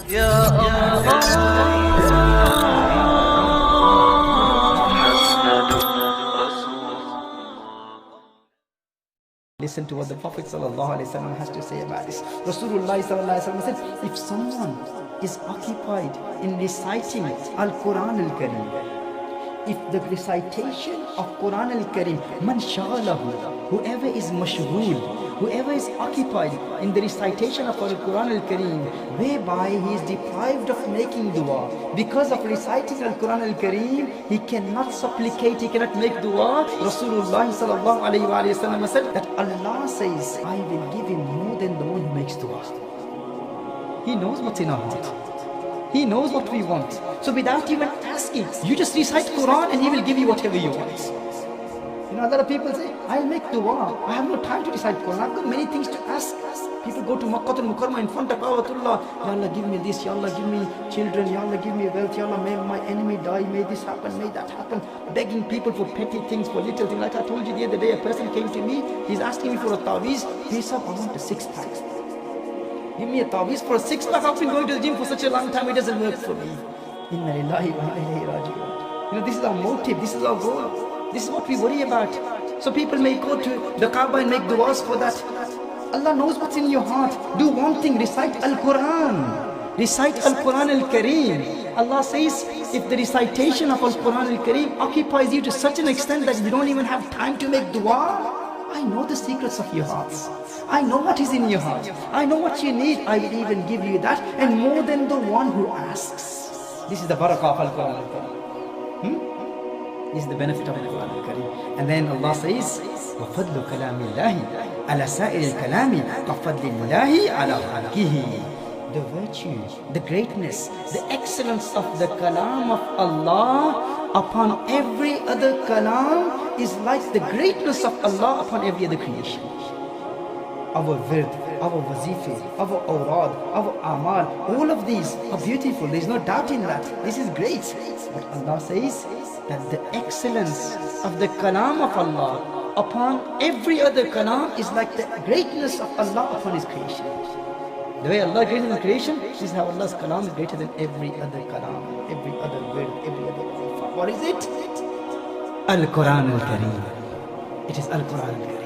Ya Allah. Listen to what the Prophet ﷺ has to say about this. Rasulullah ﷺ said, if someone is occupied in reciting Al-Quran Al-Kareem, if the recitation of Quran Al-Kareem, man shaghalahu, whoever is mashghul, whoever is occupied in the recitation of Al-Quran Al-Kareem, whereby he is deprived of making dua, because of reciting Al-Quran Al-Kareem, he cannot supplicate, he cannot make dua. Rasulullah sallallahu alayhi wa sallam said that Allah says, I will give him more than the one who makes dua. He knows what's in our heart. He knows what we want. So without even asking, you just recite Quran and He will give you whatever you want. You know, a lot of people say, I'll make dua. I have no time to recite Quran. I've got many things to ask. People go to Makkah al-Mukarramah in front of Ka'batullah. Ya Allah, give me this. Ya Allah, give me children. Ya Allah, give me wealth. Ya Allah, may my enemy die. May this happen. May that happen. Begging people for petty things, for little things. Like I told you the other day, a person came to me. He's asking me for a taweez. He said, I want a six-pack. Give me a taweez for a six-pack. I've been going to the gym for such a long time, it doesn't work for me. Inna lillahi wa inna ilayhi raji'un. You know, this is our motive, this is our goal. This is what we worry about. So people may go to the Kaaba and make du'as for that. Allah knows what's in your heart. Do one thing, recite Al-Quran. Recite Al-Quran Al-Kareem. Allah says, if the recitation of Al-Quran Al-Kareem occupies you to such an extent that you don't even have time to make dua, I know the secrets of your hearts. I know what is in your heart. I know what you need. I will even give you that, and more than the one who asks. This is the barakah of Al-Quran Al-Kareem. This is the benefit of Al-Quran Al-Kareem. And then Allah says, وَفَضْلُ كَلَامِ اللَّهِ عَلَى سَائِرِ الْكَلَامِ كَفَضْلِ اللَّهِ عَلَى خَلْقِهِ. The virtue, the greatness, the excellence of the kalam of Allah upon every other kalam is like the greatness of Allah upon every other creation. Our wird, our wazife, our awrad, our amal, all of these are beautiful. There is no doubt in that. This is great. But Allah says that the excellence of the kalam of Allah upon every other kalam is like the greatness of Allah upon His creation. The way Allah is greater than creation, this is how Allah's kalam is greater than every other kalam, every other word, every other wazifa. What is it? Al-Quran Al-Kareem. It is Al-Quran Al-Kareem.